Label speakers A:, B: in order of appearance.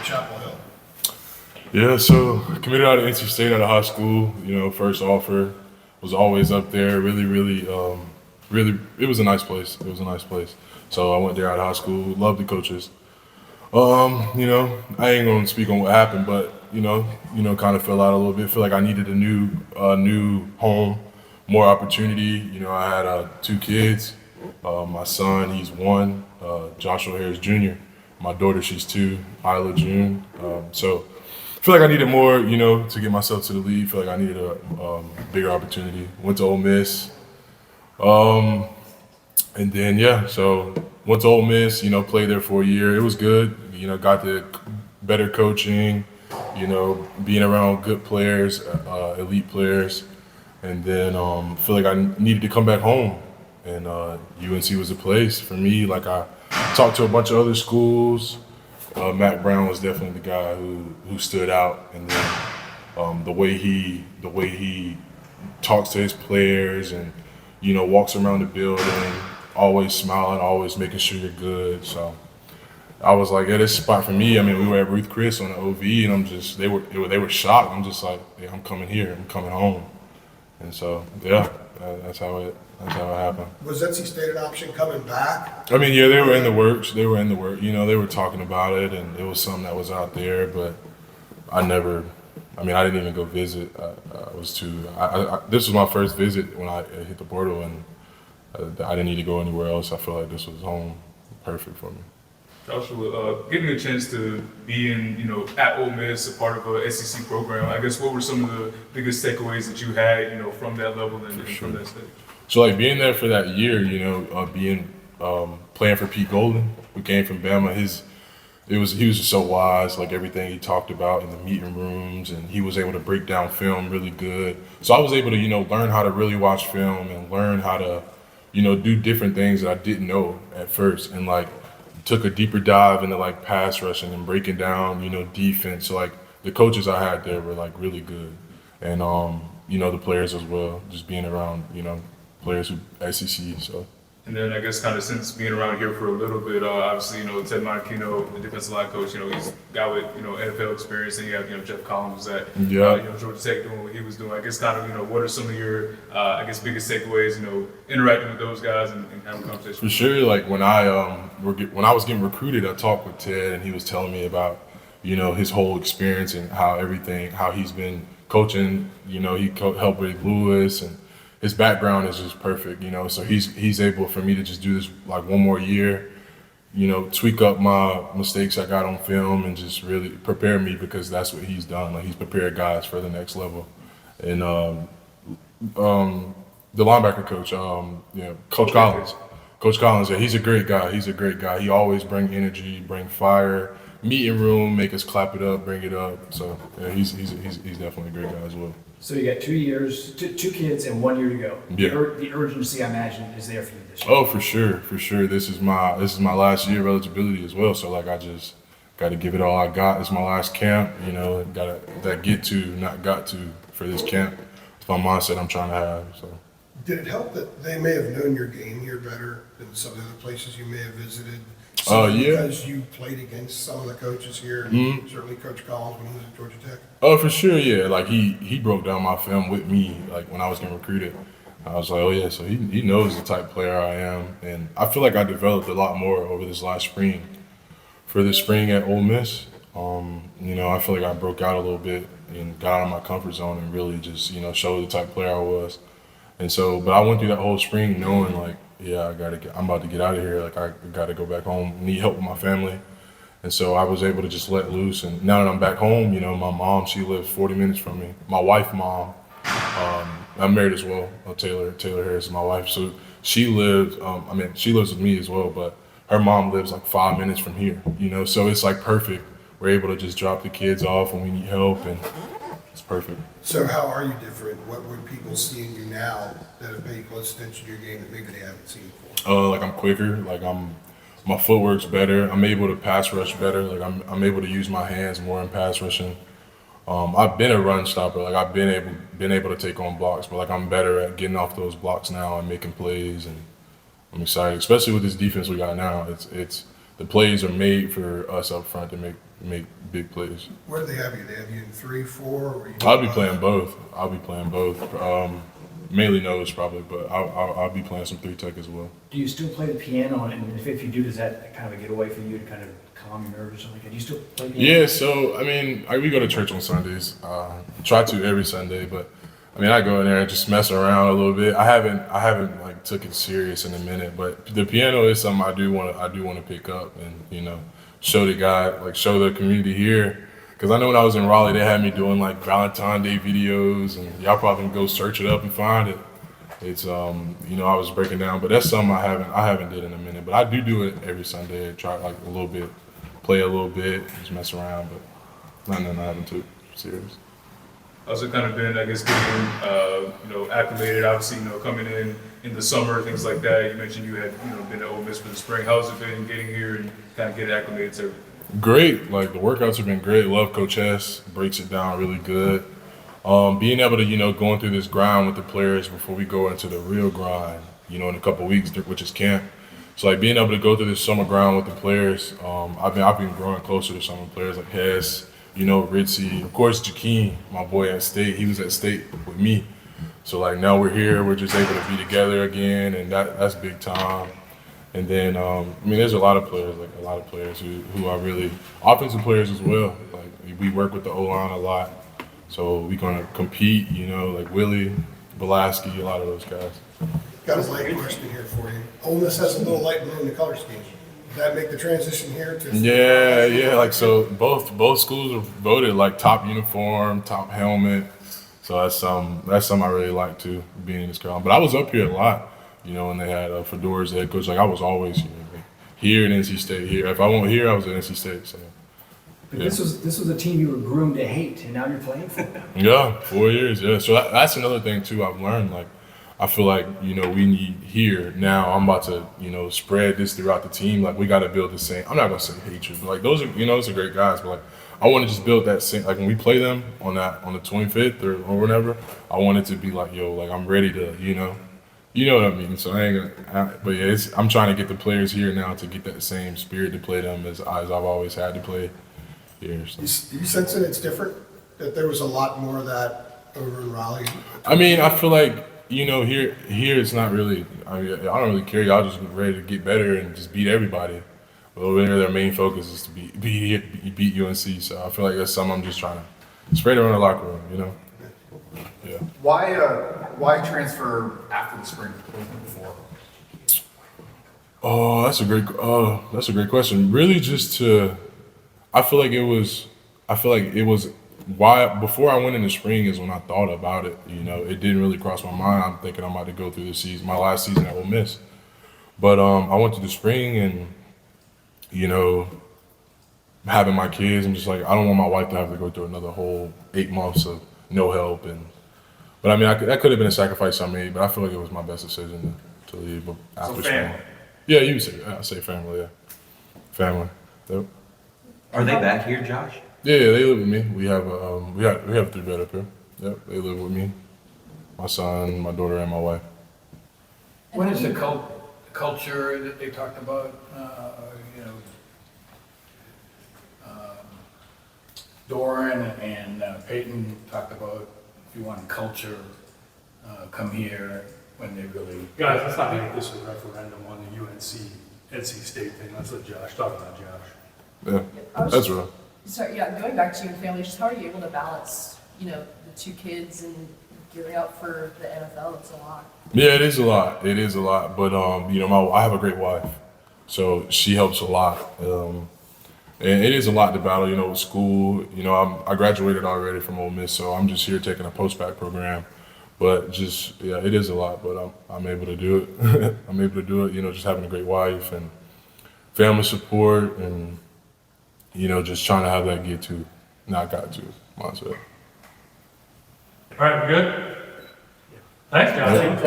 A: Chapel Hill?
B: Yeah, so committed out of NC State out of high school. First offer was always up there. Really, it was a nice place. It was a nice place. So I went there out of high school. Loved the coaches. I ain't gonna speak on what happened, but kind of fell out a little bit. Feel like I needed a new home, more opportunity. I had two kids. My son, he's one. Joshua Harris Jr. My daughter, she's two. Isla June. So feel like I needed more, to get myself to the league. Feel like I needed a bigger opportunity. Went to Ole Miss. And then, so went to Ole Miss, played there for a year. It was good. Got the better coaching, being around good players, elite players. And then feel like I needed to come back home. And UNC was a place for me. Like I talked to a bunch of other schools. Matt Brown was definitely the guy who stood out. And then the way he talks to his players and walks around the building, always smiling, always making sure you're good. So I was like, yeah, this spot for me. I mean, we were at Ruth Chris on the OV, and they were shocked. I'm just like, yeah, I'm coming here. I'm coming home. And so that's how it happened.
A: Was NC State an option coming back?
B: I mean, yeah, they were in the works. They were talking about it, and it was something that was out there, but I didn't even go visit. This was my first visit when I hit the portal, and I didn't need to go anywhere else. I feel like this was home, perfect for me.
C: Joshua, getting a chance to be at Ole Miss, a part of a SEC program, I guess what were some of the biggest takeaways that you had, from that level and from that stage?
B: So like being there for that year, playing for Pete Golden, who came from Bama, he was just so wise, like everything he talked about in the meeting rooms, and he was able to break down film really good. So I was able to, learn how to really watch film and learn how to, do different things that I didn't know at first, and like took a deeper dive into like pass rushing and breaking down, defense. So like the coaches I had there were like really good, and the players as well, just being around, players who SEC. So.
C: And then I guess kind of since being around here for a little bit, obviously, Ted Monachino, the defensive line coach, he's a guy with, NFL experience, and you have, Jeff Collins at, Georgia Tech doing what he was doing. I guess kind of, what are some of your, biggest takeaways, interacting with those guys and having conversations?
B: For sure, like when I was getting recruited, I talked with Ted, and he was telling me about, his whole experience and how he's been coaching, he helped with Lewis, and his background is just perfect, so he's able for me to just do this like one more year, tweak up my mistakes I got on film and just really prepare me, because that's what he's done. Like he's prepared guys for the next level. And the linebacker coach, Coach Collins. Coach Collins, yeah, he's a great guy. He always bring energy, bring fire, meeting room, make us clap it up, bring it up. So yeah, he's definitely a great guy as well.
D: So you got 2 years, two kids, and 1 year to go.
B: Yeah.
D: The urgency, I imagine, is there for you this year.
B: Oh, for sure. This is my last year of eligibility as well. So like I just got to give it all I got. It's my last camp. Not got to for this camp. It's my mindset I'm trying to have. So.
A: Did it help that they may have known your game here better than some of the other places you may have visited?
B: Yeah.
A: Because you played against some of the coaches here, certainly Coach Collins when he was at Georgia Tech.
B: Oh, for sure, yeah. Like he broke down my film with me, like when I was getting recruited. I was like, oh yeah, so he knows the type of player I am, and I feel like I developed a lot more over this last spring. For this spring at Ole Miss, I feel like I broke out a little bit and got out of my comfort zone and really just showed the type of player I was. And so, but I went through that whole spring knowing like, yeah, I'm about to get out of here. Like I got to go back home, need help with my family. And so I was able to just let loose. And now that I'm back home, my mom, she lives 40 minutes from me. My wife, mom, I'm married as well. Taylor Harris is my wife. So she lives, she lives with me as well, but her mom lives like 5 minutes from here, so it's like perfect. We're able to just drop the kids off when we need help, and it's perfect.
A: So how are you different? What would people see in you now that have paid close attention to your game that maybe they haven't seen before?
B: Like I'm quicker, like my footwork's better. I'm able to pass rush better. Like I'm able to use my hands more in pass rushing. I've been a run stopper. Like I've been able to take on blocks, but like I'm better at getting off those blocks now and making plays. And I'm excited, especially with this defense we got now. It's the plays are made for us up front to make big plays.
A: Where do they have you? They have you in 3, 4, or you?
B: I'll be playing both. Mainly nose probably, but I'll be playing some 3-tech as well.
D: Do you still play the piano? And if you do, does that kind of a getaway for you to kind of calm your nerves or something like that? Do you still play piano?
B: Yeah, so I mean, we go to church on Sundays. Try to every Sunday, but I mean, I go in there and just mess around a little bit. I haven't like took it serious in a minute, but the piano is something I do want to pick up and show the community here. Because I know when I was in Raleigh, they had me doing like Valentine's Day videos, and y'all probably can go search it up and find it. It's I was breaking down, but that's something I haven't did in a minute. But I do it every Sunday. I try like a little bit, play a little bit, just mess around, but nothing I haven't took serious.
C: Also kind of been, I guess, getting, acclimated, obviously, coming in the summer, things like that. You mentioned you had, been at Ole Miss for the spring. How's it been getting here and kind of getting acclimated to everything?
B: Great. Like the workouts have been great. Love Coach S. Breaks it down really good. Being able to, going through this grind with the players before we go into the real grind, in a couple of weeks, which is camp. So like being able to go through this summer grind with the players, I've been growing closer to some of the players like Hess, Ritzy, of course, Jakeem, my boy at State. He was at State with me. So like now we're here, we're just able to be together again, and that's big time. And then, there's a lot of players who are really offensive players as well. Like we work with the O-line a lot, so we're gonna compete. Like Willie, Velasquez, a lot of those guys.
A: Got a light question here for you. Ole Miss has a little light blue in the color scheme. Does that make the transition here to?
B: Yeah. Like so, both schools are voted like top uniform, top helmet. So that's something I really like too, being in this crowd. But I was up here a lot. When they had Fedora's head coach, like I was always here in NC State. Here, if I wasn't here, I was at NC State. So,
D: But this was a team you were groomed to hate, and now you're playing for them.
B: Yeah, 4 years. Yeah, so that's another thing too. I've learned. Like, I feel like we need here now. I'm about to spread this throughout the team. Like we got to build the same. I'm not gonna say hatred, but like those are those are great guys. But like I want to just build that same. Like when we play them on the 25th or whatever, I want it to be like like I'm ready to You know what I mean? So I ain't gonna, but yeah, I'm trying to get the players here now to get that same spirit to play them as I've always had to play here. So.
A: You sensing it's different? That there was a lot more of that over in Raleigh?
B: I mean, I feel like, here it's not really, I don't really care. Y'all just ready to get better and just beat everybody. But over there, their main focus is to beat UNC. So I feel like that's something I'm just trying to spread around the locker room, Yeah.
E: Why transfer after the spring before?
B: Oh, that's a great question. Really, just I feel like it was why before I went in the spring is when I thought about it. It didn't really cross my mind. I'm thinking I'm about to go through the season, my last season at Ole Miss. But I went to the spring and having my kids, I'm just like I don't want my wife to have to go through another whole 8 months of no help But I mean, that could have been a sacrifice I made, but I feel like it was my best decision to leave after
E: family.
B: spring. Yeah, you would say, I say family, yeah. Family. Yep.
F: Are they back here, Josh?
B: Yeah, they live with me. We have a 3-bed up here. Yep, they live with me. My son, my daughter, and my wife.
G: What is the culture that they talked about, Doran and Peyton talked about if you want culture, come here when they really.
H: Guys, let's not make this a referendum on the UNC, NC State thing. Let's let Josh talk about Josh.
B: Yeah, that's real.
I: So, yeah, going back to your family, just how are you able to balance, the 2 kids and gearing up for the NFL? It's a lot.
B: Yeah, it is a lot. It is a lot. But, I have a great wife, so she helps a lot. And it is a lot to battle, with school. I graduated already from Ole Miss, so I'm just here taking a post-bac program. But it is a lot, but I'm able to do it. I'm able to do it, just having a great wife and family support and, just trying to have that got to mindset.
H: All right, we good? Thanks, Josh.
B: Thank you.